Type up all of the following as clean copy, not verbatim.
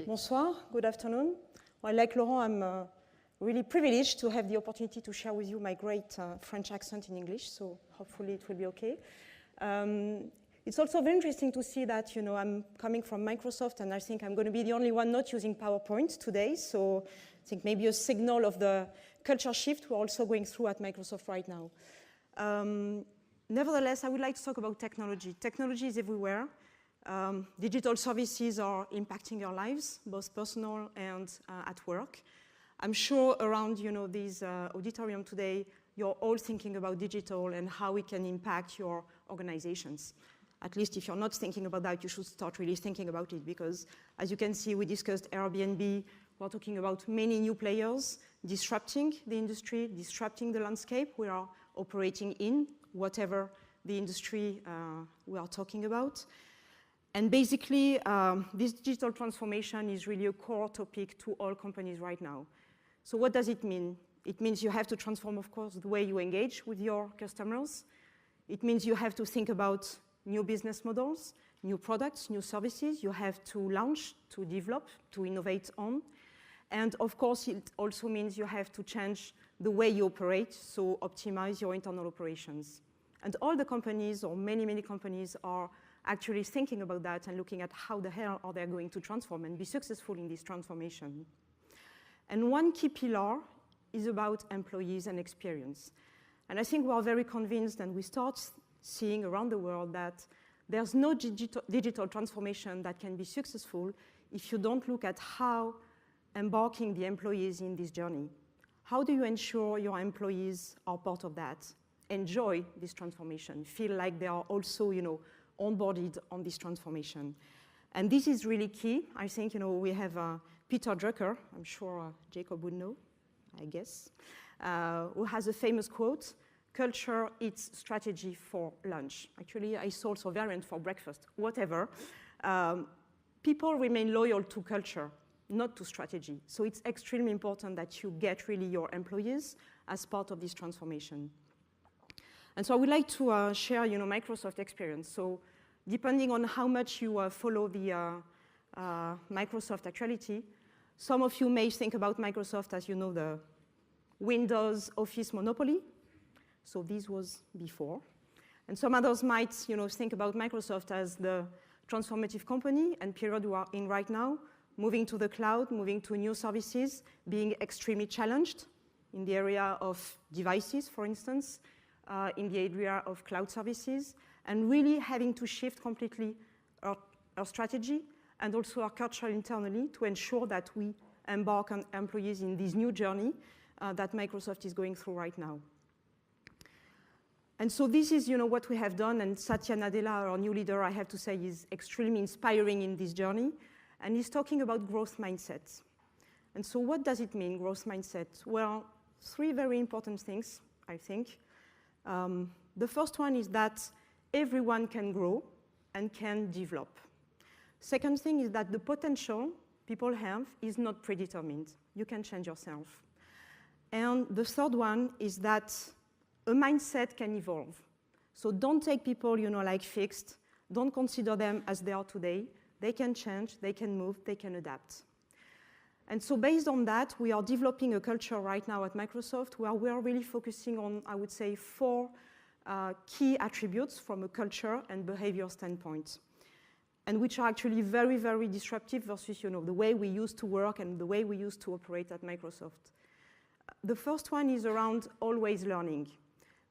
Bonsoir, good afternoon. Well, like Laurent, I'm really privileged to have the opportunity to share with you my great French accent in English, so hopefully it will be okay. It's also very interesting to see that, I'm coming from Microsoft, and I think I'm going to be the only one not using PowerPoint today, so I think maybe a signal of the culture shift we're also going through at Microsoft right now. Nevertheless, I would like to talk about technology. Technology is everywhere. Digital services are impacting our lives, both personal and at work. I'm sure around this auditorium today, you're all thinking about digital and how it can impact your organizations. At least if you're not thinking about that, you should start really thinking about it, because as you can see, we discussed Airbnb. We're talking about many new players disrupting the industry, disrupting the landscape we are operating in, whatever the industry we are talking about. And basically, this digital transformation is really a core topic to all companies right now. So what does it mean? It means you have to transform, of course, the way you engage with your customers. It means you have to think about new business models, new products, new services you have to launch, to develop, to innovate on. And of course, it also means you have to change the way you operate, so optimize your internal operations. And all the companies, or many, many companies, are actually thinking about that and looking at how the hell are they going to transform and be successful in this transformation. And one key pillar is about employees and experience. And I think we are very convinced, and we start seeing around the world, that there's no digital transformation that can be successful if you don't look at how embarking the employees in this journey. How do you ensure your employees are part of that, enjoy this transformation, feel like they are also, onboarded on this transformation? And this is really key. I think, we have Peter Drucker, I'm sure Jacob would know, I guess, who has a famous quote: "Culture eats strategy for lunch." Actually, I saw also variant for breakfast, whatever. People remain loyal to culture, not to strategy. So it's extremely important that you get really your employees as part of this transformation. And so I would like to share, Microsoft experience. So depending on how much you follow the Microsoft actuality, some of you may think about Microsoft as, the Windows Office monopoly. So this was before. And some others might, think about Microsoft as the transformative company and period we are in right now, moving to the cloud, moving to new services, being extremely challenged in the area of devices, for instance, in the area of cloud services, and really having to shift completely our strategy and also our culture internally to ensure that we embark on employees in this new journey that Microsoft is going through right now. And so this is, what we have done, and Satya Nadella, our new leader, I have to say, is extremely inspiring in this journey, and he's talking about growth mindset. And so what does it mean, growth mindset? Well, three very important things, I think. The first one is that everyone can grow and can develop. Second thing is that the potential people have is not predetermined. You can change yourself. And the third one is that a mindset can evolve. So don't take people, like fixed. Don't consider them as they are today. They can change, they can move, they can adapt. And so based on that, we are developing a culture right now at Microsoft where we are really focusing on, I would say, 4 key attributes from a culture and behavior standpoint, and which are actually very, very disruptive versus, the way we used to work and the way we used to operate at Microsoft. The first one is around always learning.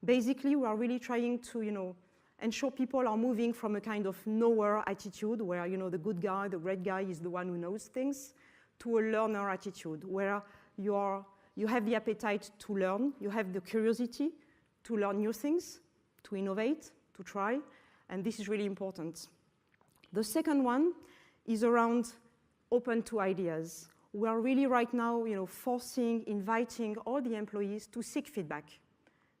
Basically, we are really trying to, ensure people are moving from a kind of knower attitude where, the good guy, the great guy is the one who knows things, to a learner attitude where you have the appetite to learn, you have the curiosity to learn new things, to innovate, to try, and this is really important. The second one is around open to ideas. We are really right now, inviting all the employees to seek feedback.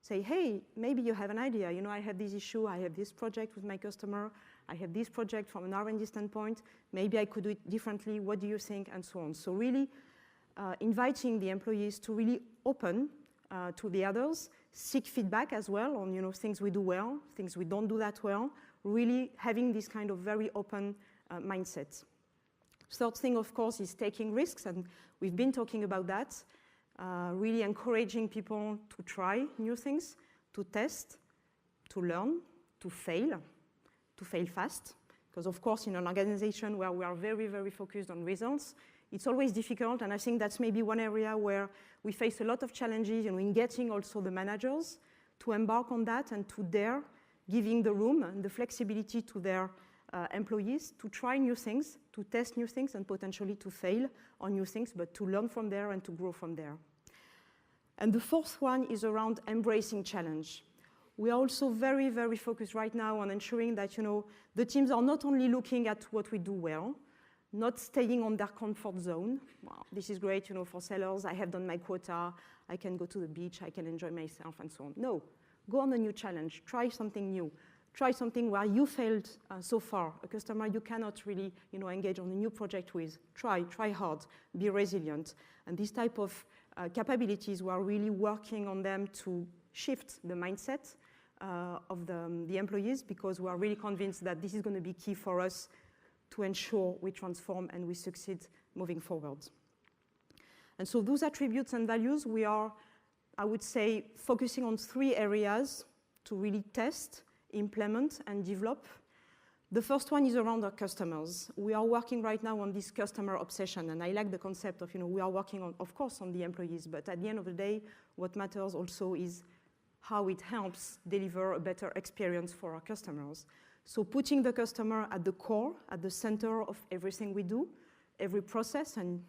Say, hey, maybe you have an idea. I have this issue, I have this project with my customer, I have this project from an R&D standpoint, maybe I could do it differently, what do you think, and so on. So really inviting the employees to really open to the others, seek feedback as well on things we do well, things we don't do that well, really having this kind of very open mindset. Third thing, of course, is taking risks, and we've been talking about that, really encouraging people to try new things, to test, to learn, to fail fast. Because, of course, in an organization where we are very, very focused on results, it's always difficult, and I think that's maybe one area where we face a lot of challenges in getting also the managers to embark on that and to dare giving the room and the flexibility to their employees to try new things, to test new things, and potentially to fail on new things, but to learn from there and to grow from there. And the fourth one is around embracing challenge. We are also very, very focused right now on ensuring that the teams are not only looking at what we do well, not staying on their comfort zone. Wow, this is great, for sellers, I have done my quota, I can go to the beach, I can enjoy myself, and so on. No, go on a new challenge, try something new. Try something where you failed so far, a customer you cannot really engage on a new project with. Try hard, be resilient. And this type of capabilities, we are really working on them to shift the mindset of the employees, because we are really convinced that this is going to be key for us to ensure we transform and we succeed moving forward. And so those attributes and values, we are, I would say, focusing on 3 areas to really test, implement, and develop. The first one is around our customers. We are working right now on this customer obsession, and I like the concept of, we are working on, of course, on the employees, but at the end of the day, what matters also is how it helps deliver a better experience for our customers. So putting the customer at the core, at the center of everything we do, every process, and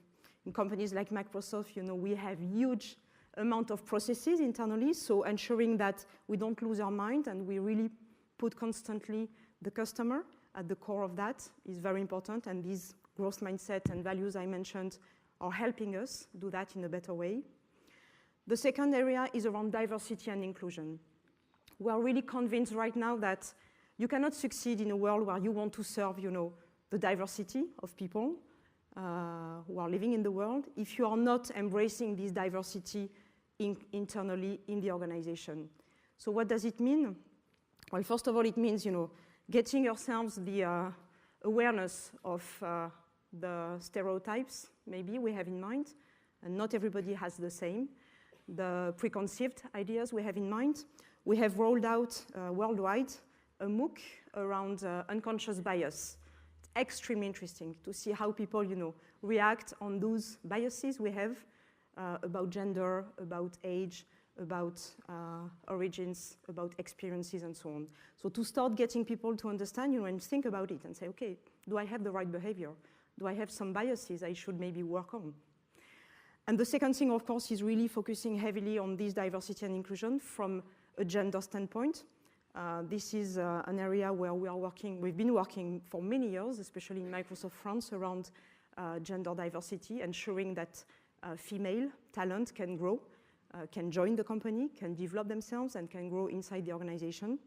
in companies like Microsoft, we have huge amount of processes internally, so ensuring that we don't lose our mind and we really put constantly the customer at the core of that is very important, and these growth mindset and values I mentioned are helping us do that in a better way. The second area is around diversity and inclusion. We are really convinced right now that you cannot succeed in a world where you want to serve, the diversity of people who are living in the world if you are not embracing this diversity internally in the organization. So what does it mean? Well, first of all, it means, getting yourselves the awareness of the stereotypes maybe we have in mind, and not everybody has the same. The preconceived ideas we have in mind. We have rolled out worldwide a MOOC around unconscious bias. It's extremely interesting to see how people, react on those biases we have about gender, about age, about origins, about experiences, and so on. So to start getting people to understand, and think about it and say, okay, do I have the right behavior? Do I have some biases I should maybe work on? And the second thing, of course, is really focusing heavily on this diversity and inclusion from a gender standpoint. This is an area where we've been working for many years, especially in Microsoft France, around gender diversity, ensuring that female talent can grow, can join the company, can develop themselves, and can grow inside the organization.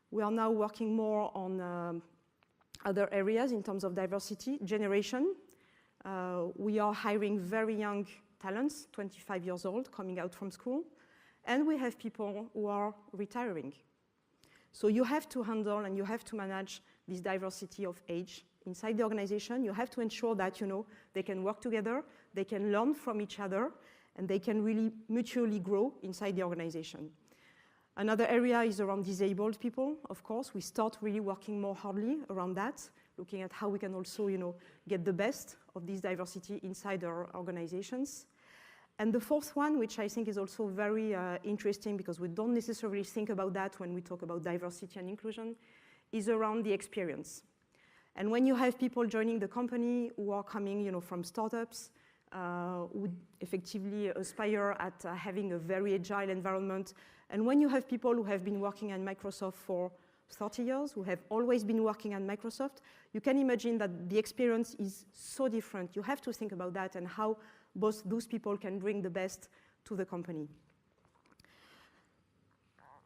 We are now working more on other areas in terms of diversity, generation. We are hiring very young talents, 25 years old, coming out from school, and we have people who are retiring. So you have to handle and you have to manage this diversity of age inside the organization. You have to ensure that, they can work together, they can learn from each other, and they can really mutually grow inside the organization. Another area is around disabled people, of course. We start really working more hardly around that, looking at how we can also, get the best of this diversity inside our organizations. And the fourth one, which I think is also very interesting because we don't necessarily think about that when we talk about diversity and inclusion, is around the experience. And when you have people joining the company who are coming, from startups, who effectively aspire at having a very agile environment, and when you have people who have been working at Microsoft for 30 years, who have always been working at Microsoft, you can imagine that the experience is so different. You have to think about that and how both those people can bring the best to the company.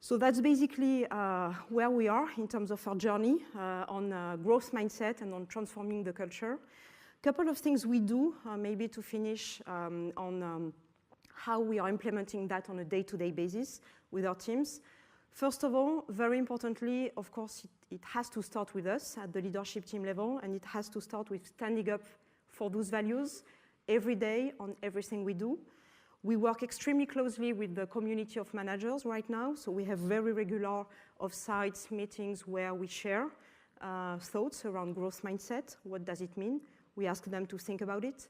So that's basically where we are in terms of our journey on growth mindset and on transforming the culture. A couple of things we do, maybe to finish on how we are implementing that on a day-to-day basis with our teams. First of all, very importantly, of course, it has to start with us at the leadership team level, and it has to start with standing up for those values every day on everything we do. We work extremely closely with the community of managers right now, so we have very regular off-site meetings where we share thoughts around growth mindset. What does it mean? We ask them to think about it.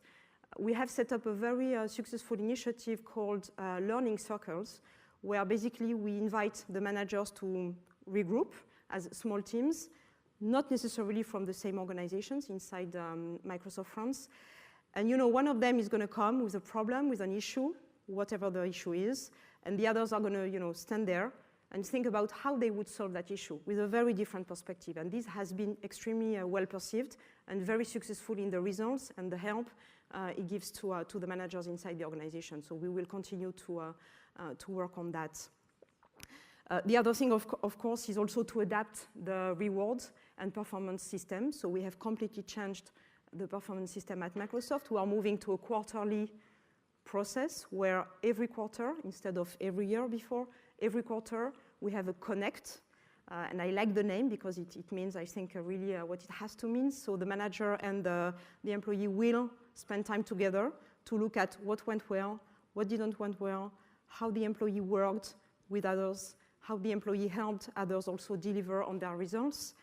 We have set up a very successful initiative called Learning Circles, where basically we invite the managers to regroup as small teams, not necessarily from the same organizations inside Microsoft France. And one of them is going to come with a problem, with an issue, whatever the issue is, and the others are going to stand there and think about how they would solve that issue with a very different perspective. And this has been extremely well perceived and very successful in the results and the help it gives to the managers inside the organization. So we will continue to work on that. The other thing, of course, is also to adapt the reward and performance system. So we have completely changed the performance system at Microsoft. We are moving to a quarterly process where every quarter, instead of every year before, every quarter we have a connect. And I like the name because it means, I think, really what it has to mean. So the manager and the employee will spend time together to look at what went well, what didn't went well, how the employee worked with others, how the employee helped others also deliver on their results,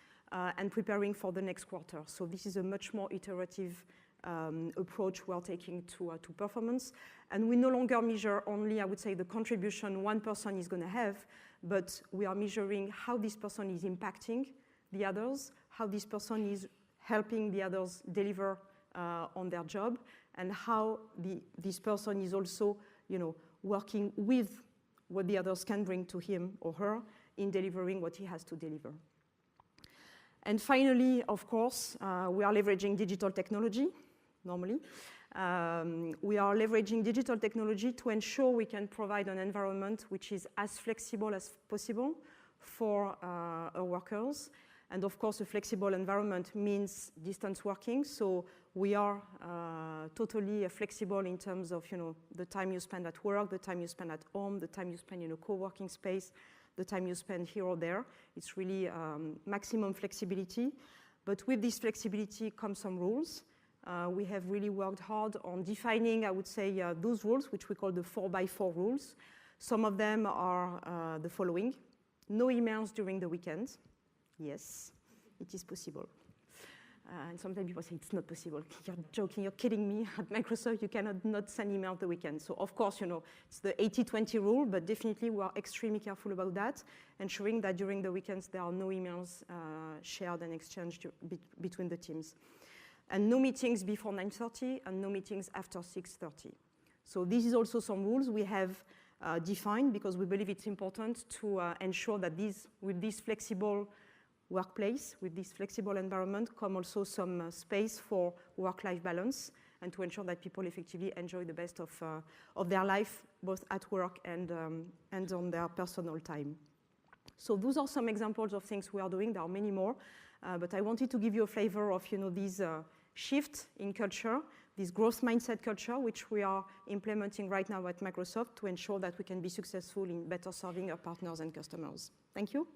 and preparing for the next quarter. So this is a much more iterative approach we are taking to performance. And we no longer measure only, I would say, the contribution one person is going to have, but we are measuring how this person is impacting the others, how this person is helping the others deliver on their job, and how this person is also, working with what the others can bring to him or her in delivering what he has to deliver. And finally, of course, we are leveraging digital technology, normally. We are leveraging digital technology to ensure we can provide an environment which is as flexible as possible for our workers. And of course, a flexible environment means distance working. So we are totally flexible in terms of the time you spend at work, the time you spend at home, the time you spend in a co-working space, the time you spend here or there. It's really maximum flexibility. But with this flexibility comes some rules. We have really worked hard on defining, I would say, those rules, which we call the 4x4 rules. Some of them are the following. No emails during the weekend. Yes, it is possible. And sometimes people say, it's not possible. You're joking, you're kidding me. At Microsoft, you cannot not send email at the weekend. So of course, it's the 80-20 rule, but definitely we are extremely careful about that, ensuring that during the weekends there are no emails shared and exchanged between the teams. And no meetings before 9:30 and no meetings after 6:30. So this is also some rules we have defined because we believe it's important to ensure that with this flexible workplace, with this flexible environment, come also some space for work-life balance and to ensure that people effectively enjoy the best of their life, both at work and on their personal time. So those are some examples of things we are doing. There are many more, but I wanted to give you a flavor of this shift in culture, this growth mindset culture, which we are implementing right now at Microsoft to ensure that we can be successful in better serving our partners and customers. Thank you.